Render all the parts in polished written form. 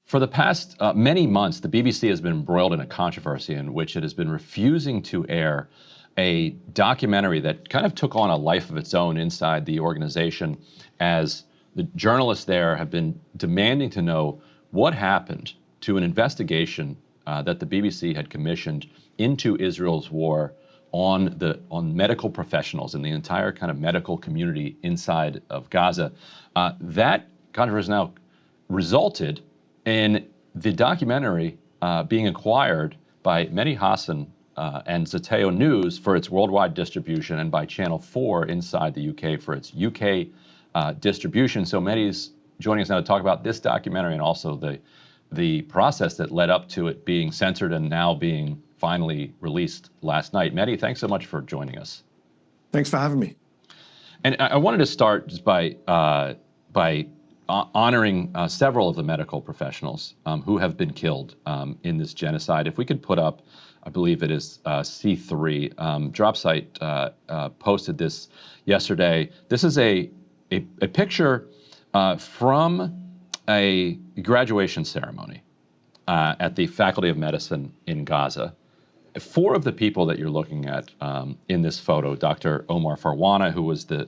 For the past many months, the BBC has been embroiled in a controversy in which it has been refusing to air a documentary that kind of took on a life of its own inside the organization, as the journalists there have been demanding to know what happened to an investigation that the BBC had commissioned into Israel's war on medical professionals and the entire kind of medical community inside of Gaza. That controversy now resulted in the documentary being acquired by Mehdi Hasan and Zeteo News for its worldwide distribution, and by Channel 4 inside the UK for its UK distribution. So Mehdi's joining us now to talk about this documentary and also the process that led up to it being censored and now being finally released last night. Mehdi, thanks so much for joining us. Thanks for having me. And I wanted to start just by honoring several of the medical professionals who have been killed in this genocide. If we could put up, I believe it is C3, Dropsite posted this yesterday. This is a picture from a graduation ceremony at the Faculty of Medicine in Gaza. Four of the people that you're looking at in this photo, Dr. Omar Farwana, who was the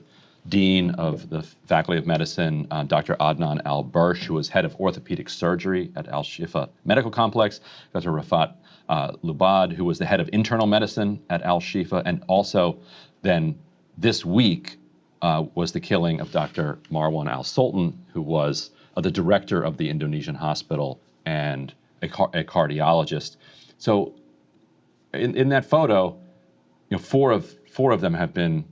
Dean of the Faculty of Medicine, Dr. Adnan Al-Bursh, who was head of orthopedic surgery at Al-Shifa Medical Complex, Dr. Rafat Lubad, who was the head of internal medicine at Al-Shifa, and also then this week was the killing of Dr. Marwan Al-Sultan, who was the director of the Indonesian hospital and a cardiologist. So in that photo, four of them have been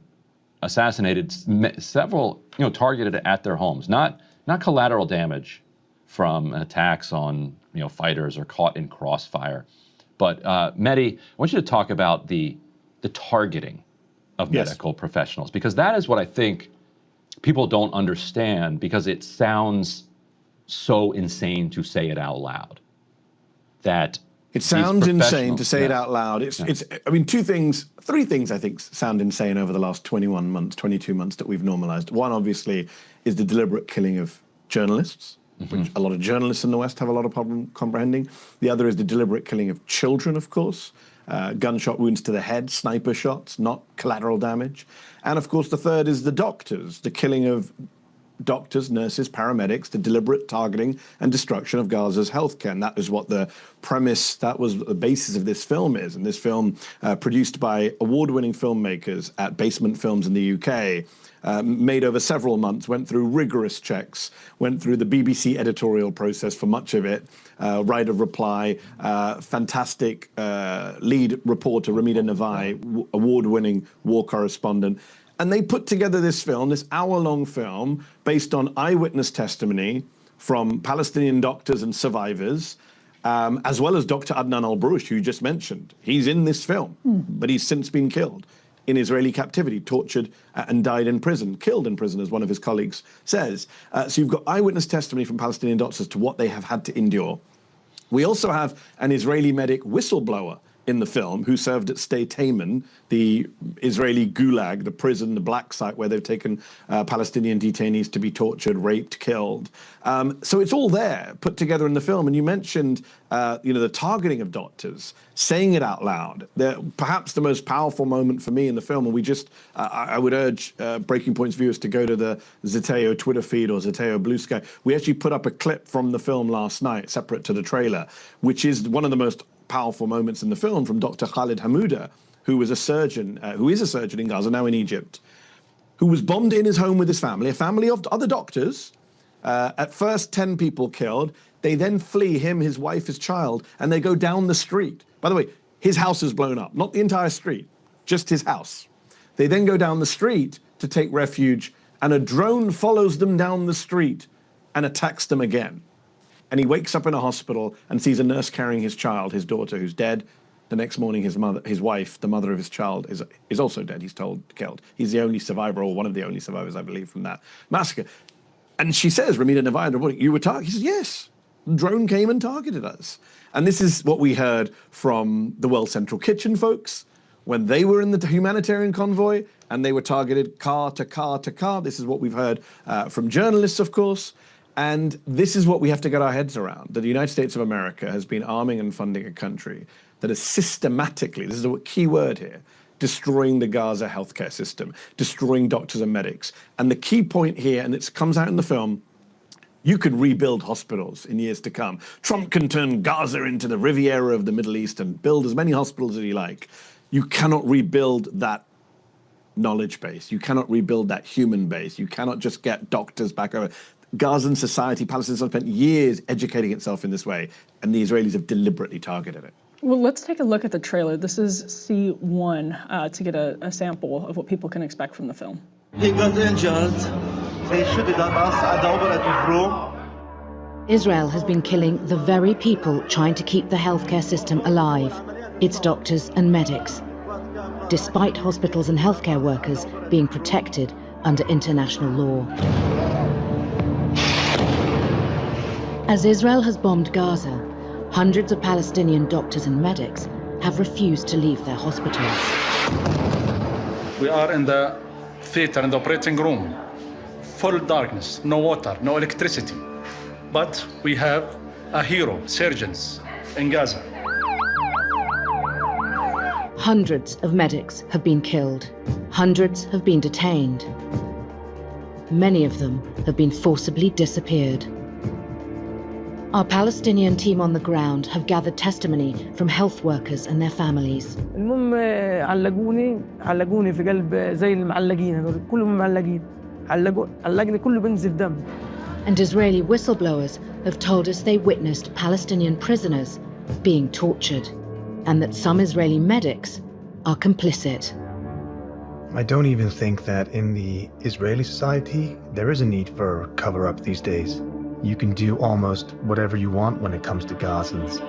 assassinated, several targeted at their homes, not collateral damage from attacks on fighters or caught in crossfire. But Mehdi, I want you to talk about the targeting of medical professionals, because that is what I think people don't understand, because it sounds so insane to say it out loud. That it sounds insane to say it out loud. I mean, three things I think sound insane over the last 21 months, 22 months that we've normalized. One, obviously, is the deliberate killing of journalists, which a lot of journalists in the West have a lot of problem comprehending. The other is the deliberate killing of children, of course, gunshot wounds to the head, sniper shots, not collateral damage. And of course, the third is the doctors, the killing of doctors, nurses, paramedics, the deliberate targeting and destruction of Gaza's healthcare. And that is what the premise, that was the basis of this film is. And this film, produced by award-winning filmmakers at Basement Films in the UK, made over several months, went through rigorous checks, went through the BBC editorial process for much of it, right of reply, fantastic lead reporter, Ramita Navai, award-winning war correspondent. And they put together this film, this hour-long film, based on eyewitness testimony from Palestinian doctors and survivors, as well as Dr. Adnan Al-Bursh, who you just mentioned. He's in this film, but he's since been killed in Israeli captivity, tortured and died in prison, killed in prison, as one of his colleagues says. So you've got eyewitness testimony from Palestinian doctors as to what they have had to endure. We also have an Israeli medic whistleblower in the film, who served at State Haman, the Israeli gulag, the prison, the black site where they've taken Palestinian detainees to be tortured, raped, killed. So it's all there, put together in the film. And you mentioned, the targeting of doctors, saying it out loud. Perhaps the most powerful moment for me in the film, and we just, I would urge Breaking Point's viewers to go to the Zeteo Twitter feed or Zeteo Blue Sky. We actually put up a clip from the film last night, separate to the trailer, which is one of the most powerful moments in the film, from Dr. Khalid Hamouda, who is a surgeon in Gaza, now in Egypt, who was bombed in his home with his family, a family of other doctors. At first, 10 people killed. They then flee, him, his wife, his child, and they go down the street. By the way, his house is blown up, not the entire street, just his house. They then go down the street to take refuge, and a drone follows them down the street and attacks them again. And he wakes up in a hospital and sees a nurse carrying his child, his daughter, who's dead. The next morning, his wife, the mother of his child, is also dead. He's told, killed. He's the only survivor, or one of the only survivors, I believe, from that massacre. And she says, Ramita Navai, you were targeted? He says, yes. The drone came and targeted us. And this is what we heard from the World Central Kitchen folks when they were in the humanitarian convoy and they were targeted car to car to car. This is what we've heard from journalists, of course. And this is what we have to get our heads around, that the United States of America has been arming and funding a country that is systematically, this is a key word here, destroying the Gaza healthcare system, destroying doctors and medics. And the key point here, and it comes out in the film, you could rebuild hospitals in years to come. Trump can turn Gaza into the Riviera of the Middle East and build as many hospitals as he like. You cannot rebuild that knowledge base. You cannot rebuild that human base. You cannot just get doctors back over. Gazan society, Palestine has spent years educating itself in this way, and the Israelis have deliberately targeted it. Well, let's take a look at the trailer. This is C1 to get a sample of what people can expect from the film. He got injured. They shot at us at the operative room. Israel has been killing the very people trying to keep the healthcare system alive, its doctors and medics, despite hospitals and healthcare workers being protected under international law. As Israel has bombed Gaza, hundreds of Palestinian doctors and medics have refused to leave their hospitals. We are in the theater, in the operating room. Full darkness, no water, no electricity. But we have a hero, surgeons in Gaza. Hundreds of medics have been killed. Hundreds have been detained. Many of them have been forcibly disappeared. Our Palestinian team on the ground have gathered testimony from health workers and their families. المهم علقوني في قلب زي المعلقين هذول كلهم معلقين علقني كله بنزف دم. And Israeli whistleblowers have told us they witnessed Palestinian prisoners being tortured, and that some Israeli medics are complicit. I don't even think that in the Israeli society there is a need for cover-up these days. You can do almost whatever you want when it comes to Gazans.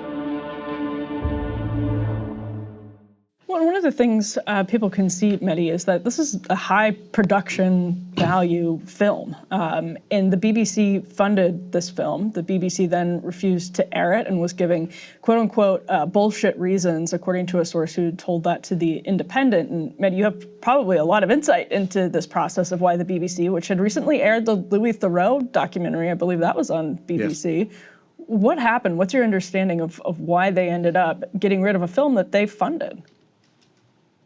Well, one of the things people can see, Mehdi, is that this is a high production value film. And the BBC funded this film. The BBC then refused to air it and was giving quote unquote bullshit reasons, according to a source who told that to The Independent. And Mehdi, you have probably a lot of insight into this process of why the BBC, which had recently aired the Louis Theroux documentary, I believe that was on BBC. Yes. What happened? What's your understanding of why they ended up getting rid of a film that they funded?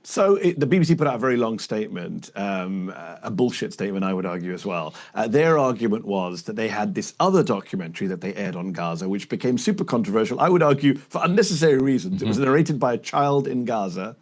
So the BBC put out a very long statement, a bullshit statement, I would argue as well. Their argument was that they had this other documentary that they aired on Gaza, which became super controversial, I would argue, for unnecessary reasons. It was narrated by a child in Gaza,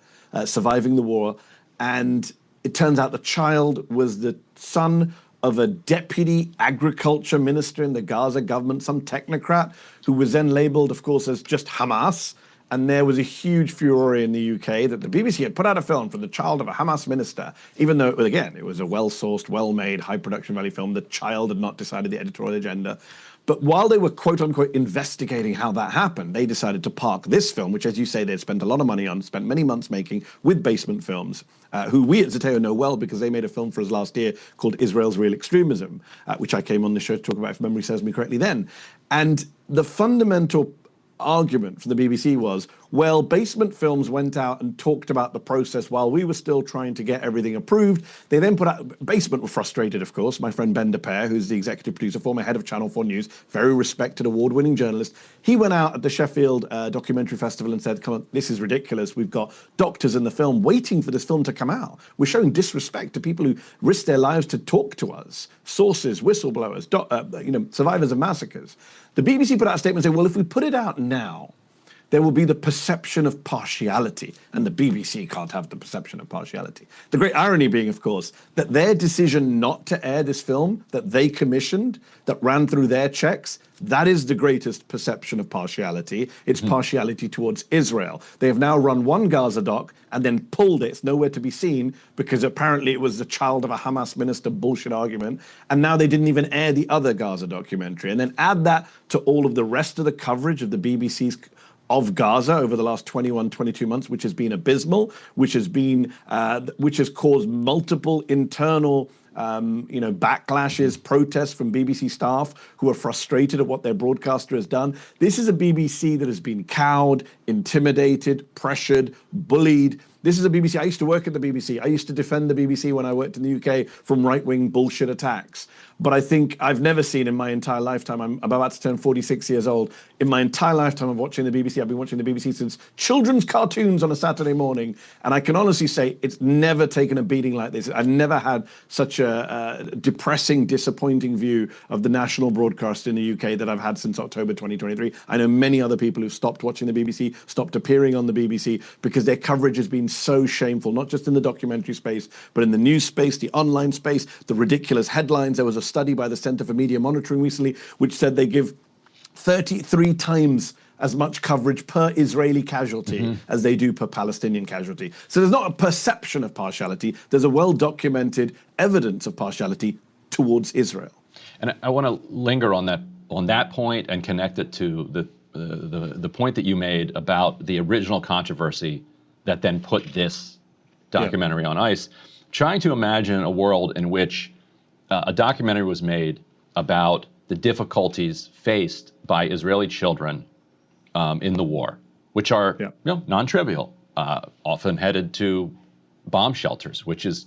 surviving the war, and it turns out the child was the son of a deputy agriculture minister in the Gaza government, some technocrat, who was then labeled, of course, as just Hamas. And there was a huge furor in the UK that the BBC had put out a film for the child of a Hamas minister, even though, again, it was a well-sourced, well-made, high-production value film. The child had not decided the editorial agenda. But while they were, quote-unquote, investigating how that happened, they decided to park this film, which, as you say, they'd spent a lot of money on, spent many months making, with Basement Films, who we at Zeteo know well because they made a film for us last year called Israel's Real Extremism, which I came on the show to talk about, if memory serves me correctly then. And the fundamental argument from the BBC was, well, Basement Films went out and talked about the process while we were still trying to get everything approved. They then put out, Basement were frustrated, of course. My friend Ben DePere, who's the executive producer, former head of Channel 4 News, very respected, award-winning journalist. He went out at the Sheffield Documentary Festival and said, come on, this is ridiculous. We've got doctors in the film waiting for this film to come out. We're showing disrespect to people who risk their lives to talk to us. Sources, whistleblowers, survivors of massacres. The BBC put out a statement saying, well, if we put it out now, there will be the perception of partiality, and the BBC can't have the perception of partiality. The great irony being, of course, that their decision not to air this film that they commissioned, that ran through their checks, that is the greatest perception of partiality. It's partiality towards Israel. They have now run one Gaza doc and then pulled it. It's nowhere to be seen because apparently it was the child of a Hamas minister bullshit argument. And now they didn't even air the other Gaza documentary. And then add that to all of the rest of the coverage of the BBC's of Gaza over the last 21, 22 months, which has been abysmal, which has caused multiple internal backlashes, protests from BBC staff who are frustrated at what their broadcaster has done. This is a BBC that has been cowed, intimidated, pressured, bullied. This is a BBC. I used to work at the BBC. I used to defend the BBC when I worked in the UK from right-wing bullshit attacks. But I think I've never seen in my entire lifetime, I'm about to turn 46 years old, in my entire lifetime of watching the BBC, I've been watching the BBC since children's cartoons on a Saturday morning, and I can honestly say it's never taken a beating like this. I've never had such a depressing, disappointing view of the national broadcast in the UK that I've had since October 2023. I know many other people who've stopped watching the BBC, stopped appearing on the BBC, because their coverage has been so shameful, not just in the documentary space, but in the news space, the online space, the ridiculous headlines. There was a study by the Centre for Media Monitoring recently which said they give 33 times as much coverage per Israeli casualty as they do per Palestinian casualty. So there's not a perception of partiality, there's a well-documented evidence of partiality towards Israel. And I want to linger on that point and connect it to the point that you made about the original controversy that then put this documentary on ice. Trying to imagine a world in which a documentary was made about the difficulties faced by Israeli children in the war, which are non-trivial, often headed to bomb shelters, which is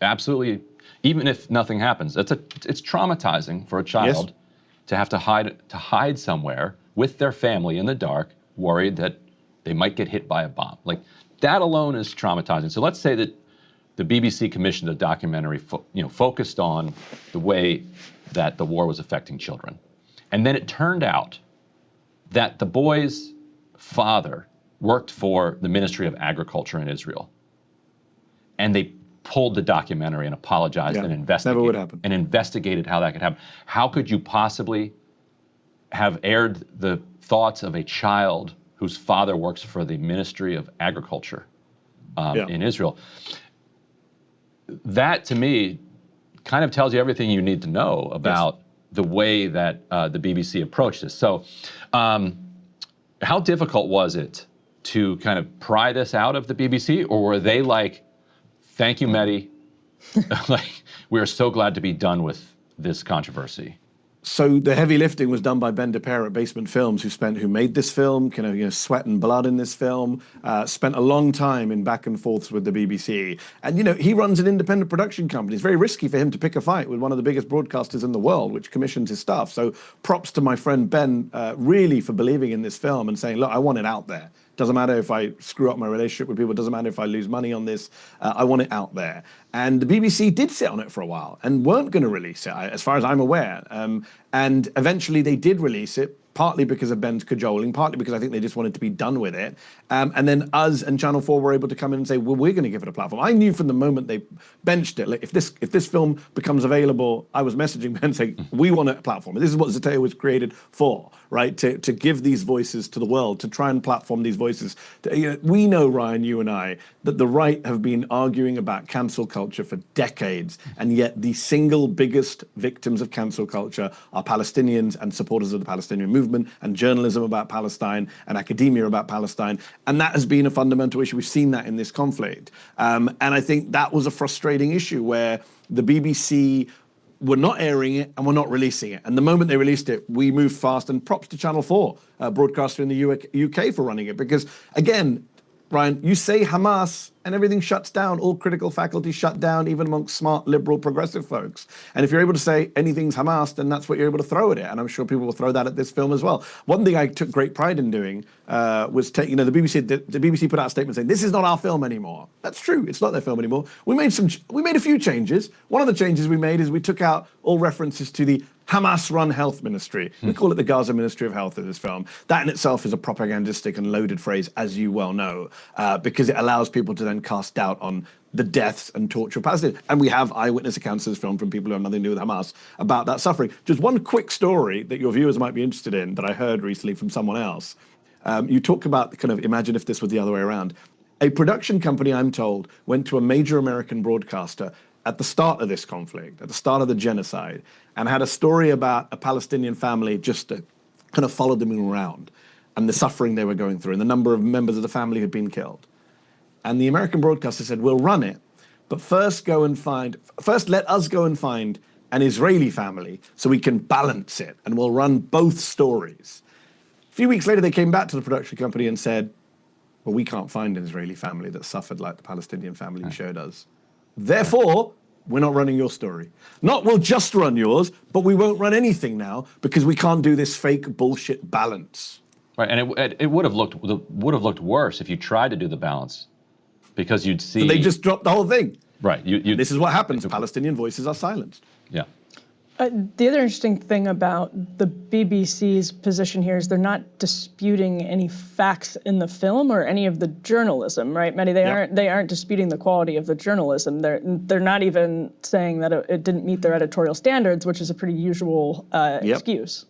absolutely, even if nothing happens, it's traumatizing for a child to have to hide somewhere with their family in the dark, worried that they might get hit by a bomb. Like, that alone is traumatizing. So let's say that the BBC commissioned a documentary, focused on the way that the war was affecting children. And then it turned out that the boy's father worked for the Ministry of Agriculture in Israel. And they pulled the documentary and apologized and investigated. Never would happen. And investigated how that could happen. How could you possibly have aired the thoughts of a child whose father works for the Ministry of Agriculture in Israel? That, to me, kind of tells you everything you need to know about the way that the BBC approached this. So how difficult was it to kind of pry this out of the BBC? Or were they like, thank you, Mehdi, like, we are so glad to be done with this controversy? So the heavy lifting was done by Ben DePere at Basement Films, who made this film, sweat and blood in this film, spent a long time in back and forths with the BBC. And, he runs an independent production company. It's very risky for him to pick a fight with one of the biggest broadcasters in the world, which commissions his stuff. So props to my friend Ben, really, for believing in this film and saying, look, I want it out there. Doesn't matter if I screw up my relationship with people. Doesn't matter if I lose money on this. I want it out there. And the BBC did sit on it for a while and weren't going to release it, as far as I'm aware. And eventually they did release it, partly because of Ben's cajoling, partly because I think they just wanted to be done with it. And then us and Channel 4 were able to come in and say, well, we're going to give it a platform. I knew from the moment they benched it, like, if this film becomes available, I was messaging Ben saying, we want a platform. This is what Zeteo was created for, right? To give these voices to the world, to try and platform these voices. We know, Ryan, you and I, that the right have been arguing about cancel culture for decades, and yet the single biggest victims of cancel culture are Palestinians and supporters of the Palestinian movement, and journalism about Palestine, and academia about Palestine. And that has been a fundamental issue. We've seen that in this conflict. And I think that was a frustrating issue where the BBC were not airing it and were not releasing it. And the moment they released it, we moved fast, and props to Channel 4, broadcaster in the UK, for running it. Because, again, Ryan, you say Hamas and everything shuts down. All critical faculty shut down, even amongst smart, liberal, progressive folks. And if you're able to say anything's Hamas, then that's what you're able to throw at it. And I'm sure people will throw that at this film as well. One thing I took great pride in doing was take, the BBC put out a statement saying, this is not our film anymore. That's true. It's not their film anymore. We made a few changes. One of the changes we made is we took out all references to the Hamas-run health ministry. We call it the Gaza Ministry of Health in this film. That in itself is a propagandistic and loaded phrase, as you well know, because it allows people to then cast doubt on the deaths and torture of Palestinians. And we have eyewitness accounts of this film from people who have nothing to do with Hamas about that suffering. Just one quick story that your viewers might be interested in that I heard recently from someone else. You talk about kind of, imagine if this was the other way around. A production company, I'm told, went to a major American broadcaster at the start of this conflict, at the start of the genocide, and had a story about a Palestinian family just to kind of followed them around and the suffering they were going through and the number of members of the family who'd been killed. And the American broadcaster said, we'll run it, but first let us go and find an Israeli family so we can balance it, and we'll run both stories. A few weeks later, they came back to the production company and said, well, we can't find an Israeli family that suffered like the Palestinian family you showed us. Therefore, we're not running your story. Not we'll just run yours, but we won't run anything now because we can't do this fake bullshit balance. Right, and it would have looked worse if you tried to do the balance, because you'd see. So they just dropped the whole thing. Right. This is what happens. Palestinian voices are silenced. Yeah. The other interesting thing about the BBC's position here is they're not disputing any facts in the film or any of the journalism, right, Mehdi? They aren't disputing the quality of the journalism. They're not even saying that it didn't meet their editorial standards, which is a pretty usual excuse.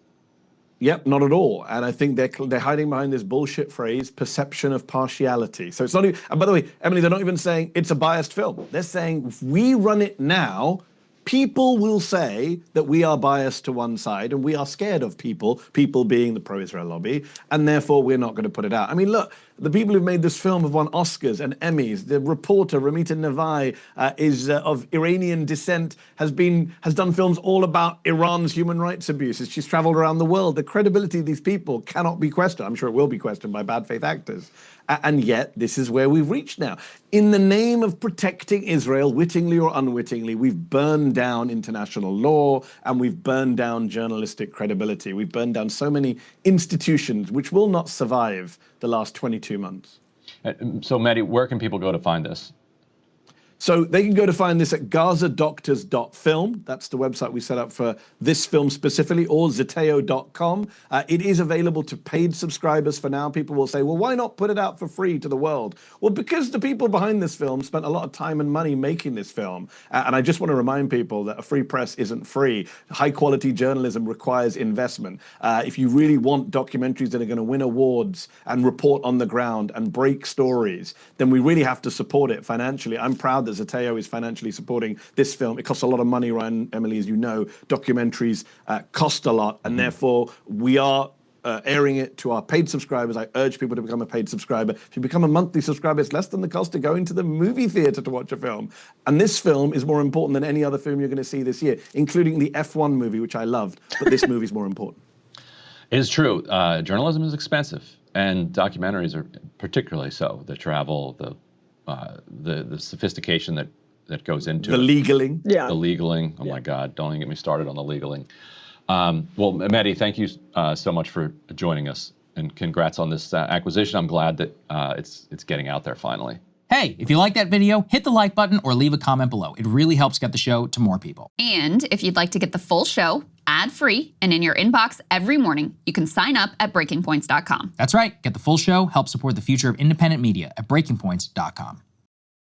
Yep, not at all. And I think they're hiding behind this bullshit phrase, perception of partiality. So it's not even, and by the way, Emily, they're not even saying it's a biased film. They're saying if we run it now, people will say that we are biased to one side and we are scared of people being the pro-Israel lobby, and therefore we're not going to put it out. I mean, look, the people who've made this film have won Oscars and Emmys. The reporter, Ramita Navai, is of Iranian descent, has done films all about Iran's human rights abuses. She's traveled around the world. The credibility of these people cannot be questioned. I'm sure it will be questioned by bad faith actors. And yet, this is where we've reached now. In the name of protecting Israel, wittingly or unwittingly, we've burned down international law and we've burned down journalistic credibility. We've burned down so many institutions which will not survive the last 22 months. So, Mehdi, where can people go to find this? So they can go to find this at gazadoctors.film. That's the website we set up for this film specifically, or zeteo.com. It is available to paid subscribers for now. People will say, well, why not put it out for free to the world? Well, because the people behind this film spent a lot of time and money making this film. And I just want to remind people that a free press isn't free. High quality journalism requires investment. If you really want documentaries that are going to win awards and report on the ground and break stories, then we really have to support it financially. I'm proud that Zeteo is financially supporting this film. It costs a lot of money, Ryan, Emily, as you know. Documentaries cost a lot, and therefore we are airing it to our paid subscribers. I urge people to become a paid subscriber. If you become a monthly subscriber, it's less than the cost of going to the movie theater to watch a film. And this film is more important than any other film you're going to see this year, including the F1 movie, which I loved, but this movie is more important. It is true. Journalism is expensive, and documentaries are particularly so. The travel, the sophistication that goes into the legaling. The legaling. Oh my God! Don't even get me started on the legaling. Well, Mehdi, thank you so much for joining us, and congrats on this acquisition. I'm glad that it's getting out there finally. Hey, if you like that video, hit the like button or leave a comment below. It really helps get the show to more people. And if you'd like to get the full show ad-free and in your inbox every morning, you can sign up at breakingpoints.com. That's right. Get the full show, help support the future of independent media at breakingpoints.com.